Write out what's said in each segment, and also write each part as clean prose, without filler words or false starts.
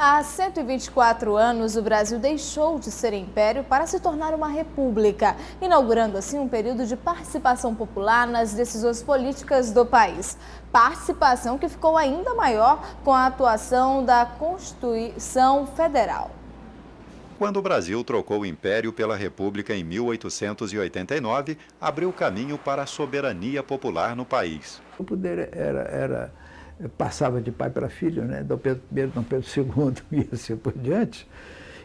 Há 124 anos, o Brasil deixou de ser império para se tornar uma república, inaugurando assim um período de participação popular nas decisões políticas do país. Participação que ficou ainda maior com a atuação da Constituição Federal. Quando o Brasil trocou o Império pela República em 1889, abriu caminho para a soberania popular no país. O poder passava de pai para filho, né? Dom Pedro I, Dom Pedro II e assim por diante.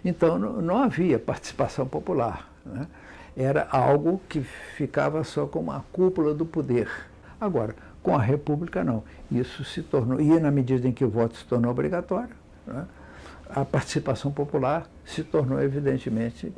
Então não havia participação popular, né? Era algo que ficava só como a cúpula do poder. Agora, com a República não. Isso se tornou, e na medida em que o voto se tornou obrigatório, né? A participação popular se tornou evidentemente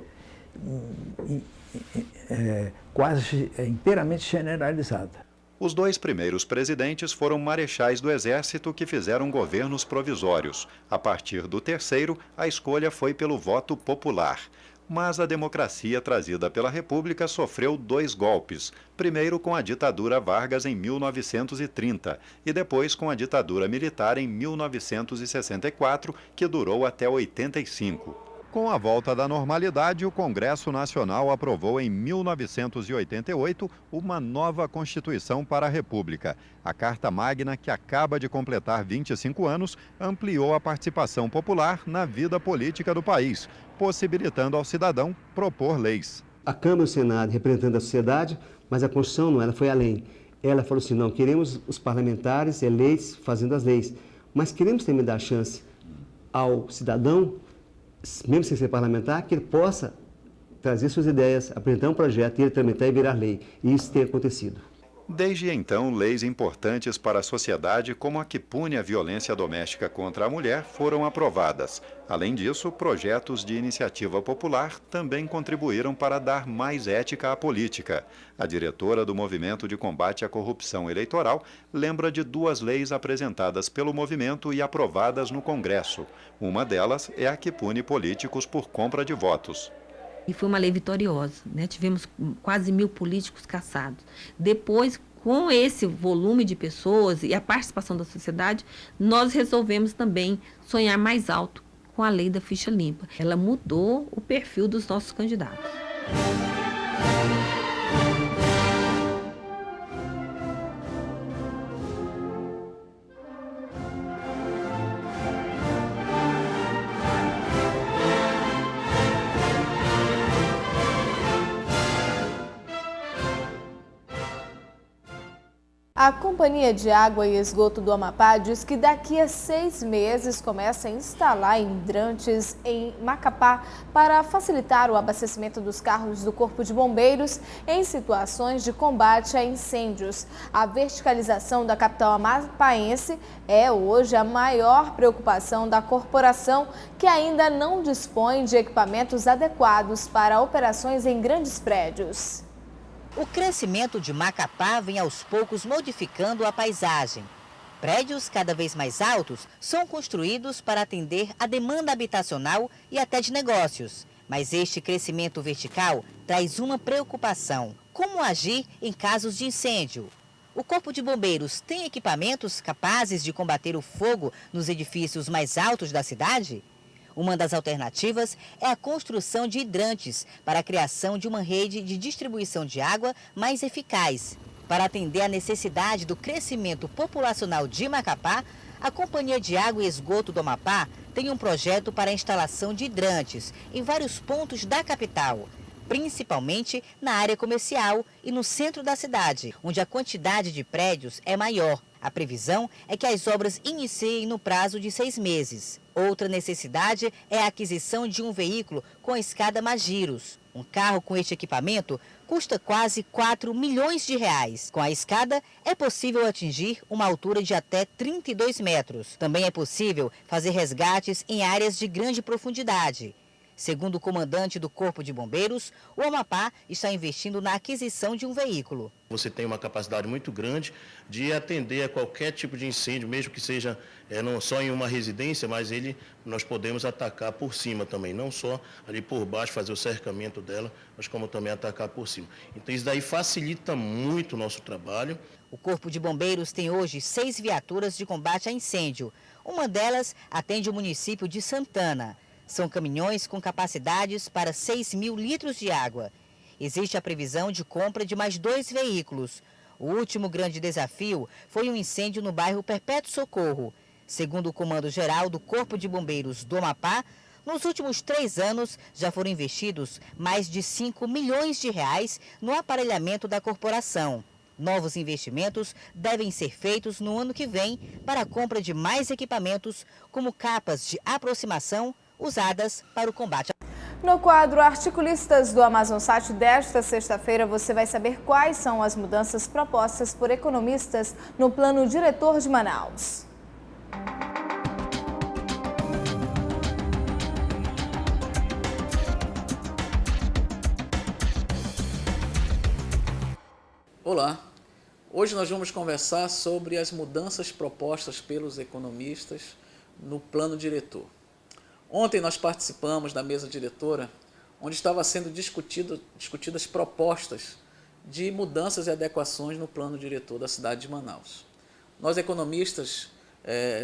quase inteiramente generalizada. Os dois primeiros presidentes foram marechais do Exército que fizeram governos provisórios. A partir do terceiro, a escolha foi pelo voto popular. Mas a democracia trazida pela República sofreu dois golpes. Primeiro com a ditadura Vargas em 1930 e depois com a ditadura militar em 1964, que durou até 85. Com a volta da normalidade, o Congresso Nacional aprovou em 1988 uma nova Constituição para a República. A Carta Magna, que acaba de completar 25 anos, ampliou a participação popular na vida política do país, possibilitando ao cidadão propor leis. A Câmara e o Senado representando a sociedade, mas a Constituição não, ela foi além. Ela falou assim, não, queremos os parlamentares eleitos fazendo as leis, mas queremos também dar chance ao cidadão, mesmo sem ser parlamentar, que ele possa trazer suas ideias, apresentar um projeto e ele tramitar e virar lei. E isso tem acontecido. Desde então, leis importantes para a sociedade, como a que pune a violência doméstica contra a mulher, foram aprovadas. Além disso, projetos de iniciativa popular também contribuíram para dar mais ética à política. A diretora do Movimento de Combate à Corrupção Eleitoral lembra de duas leis apresentadas pelo movimento e aprovadas no Congresso. Uma delas é a que pune políticos por compra de votos. E foi uma lei vitoriosa, né? Tivemos quase 1.000 políticos caçados. Depois, com esse volume de pessoas e a participação da sociedade, nós resolvemos também sonhar mais alto com a lei da ficha limpa. Ela mudou o perfil dos nossos candidatos. A Companhia de Água e Esgoto do Amapá diz que daqui a 6 meses começa a instalar hidrantes em Macapá para facilitar o abastecimento dos carros do Corpo de Bombeiros em situações de combate a incêndios. A verticalização da capital amapaense é hoje a maior preocupação da corporação, que ainda não dispõe de equipamentos adequados para operações em grandes prédios. O crescimento de Macapá vem aos poucos modificando a paisagem. Prédios cada vez mais altos são construídos para atender a demanda habitacional e até de negócios. Mas este crescimento vertical traz uma preocupação: como agir em casos de incêndio? O Corpo de Bombeiros tem equipamentos capazes de combater o fogo nos edifícios mais altos da cidade? Uma das alternativas é a construção de hidrantes para a criação de uma rede de distribuição de água mais eficaz. Para atender à necessidade do crescimento populacional de Macapá, a Companhia de Água e Esgoto do Amapá tem um projeto para a instalação de hidrantes em vários pontos da capital, principalmente na área comercial e no centro da cidade, onde a quantidade de prédios é maior. A previsão é que as obras iniciem no prazo de 6 meses. Outra necessidade é a aquisição de um veículo com a escada Magiros. Um carro com este equipamento custa quase 4 milhões de reais. Com a escada, é possível atingir uma altura de até 32 metros. Também é possível fazer resgates em áreas de grande profundidade. Segundo o comandante do Corpo de Bombeiros, o Amapá está investindo na aquisição de um veículo. Você tem uma capacidade muito grande de atender a qualquer tipo de incêndio, mesmo que seja não só em uma residência, mas nós podemos atacar por cima também, não só ali por baixo, fazer o cercamento dela, mas como também atacar por cima. Então isso daí facilita muito o nosso trabalho. O Corpo de Bombeiros tem hoje 6 viaturas de combate a incêndio. Uma delas atende o município de Santana. São caminhões com capacidades para 6.000 litros de água. Existe a previsão de compra de mais 2 veículos. O último grande desafio foi um incêndio no bairro Perpétuo Socorro. Segundo o Comando-Geral do Corpo de Bombeiros do Amapá, nos últimos 3 anos já foram investidos mais de 5 milhões de reais no aparelhamento da corporação. Novos investimentos devem ser feitos no ano que vem para a compra de mais equipamentos, como capas de aproximação usadas para o combate. No quadro Articulistas do Amazonsat desta sexta-feira, você vai saber quais são as mudanças propostas por economistas no Plano Diretor de Manaus. Olá, hoje nós vamos conversar sobre as mudanças propostas pelos economistas no plano diretor. Ontem nós participamos da mesa diretora, onde estava sendo discutidas propostas de mudanças e adequações no plano diretor da cidade de Manaus. Nós economistas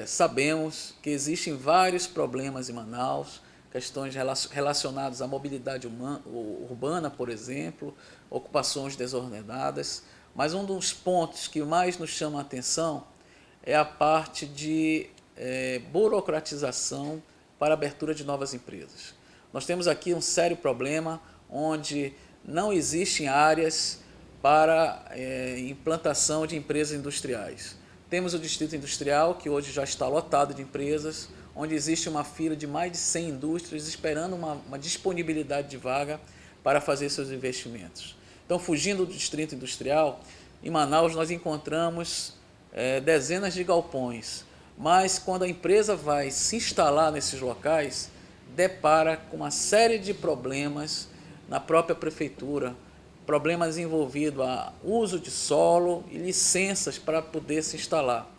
sabemos que existem vários problemas em Manaus, questões relacionadas à mobilidade urbana, por exemplo, ocupações desordenadas, mas um dos pontos que mais nos chama a atenção é a parte de burocratização para a abertura de novas empresas. Nós temos aqui um sério problema onde não existem áreas para implantação de empresas industriais. Temos o Distrito Industrial, que hoje já está lotado de empresas, onde existe uma fila de mais de 100 indústrias esperando uma disponibilidade de vaga para fazer seus investimentos. Então, fugindo do Distrito Industrial, em Manaus nós encontramos dezenas de galpões, mas quando a empresa vai se instalar nesses locais, depara com uma série de problemas na própria prefeitura, problemas envolvidos a uso de solo e licenças para poder se instalar,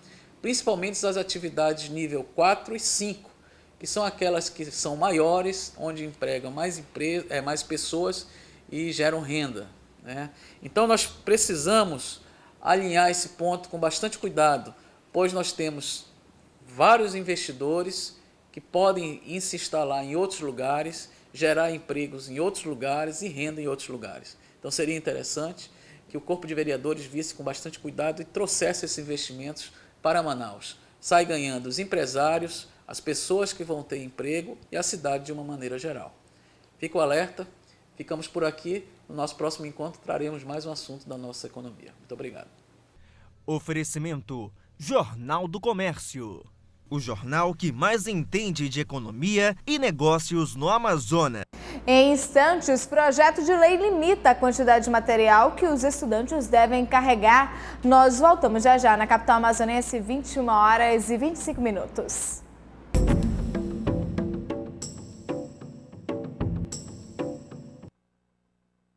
principalmente as atividades nível 4 e 5, que são aquelas que são maiores, onde empregam mais pessoas e geram renda, né? Então nós precisamos alinhar esse ponto com bastante cuidado, pois nós temos vários investidores que podem se instalar em outros lugares, gerar empregos em outros lugares e renda em outros lugares. Então seria interessante que o Corpo de Vereadores visse com bastante cuidado e trouxesse esses investimentos para Manaus. Sai ganhando os empresários, as pessoas que vão ter emprego e a cidade de uma maneira geral. Fico alerta, ficamos por aqui. No nosso próximo encontro traremos mais um assunto da nossa economia. Muito obrigado. Oferecimento Jornal do Comércio. O jornal que mais entende de economia e negócios no Amazonas. Em instantes, projeto de lei limita a quantidade de material que os estudantes devem carregar. Nós voltamos já na capital amazonense, 21h25.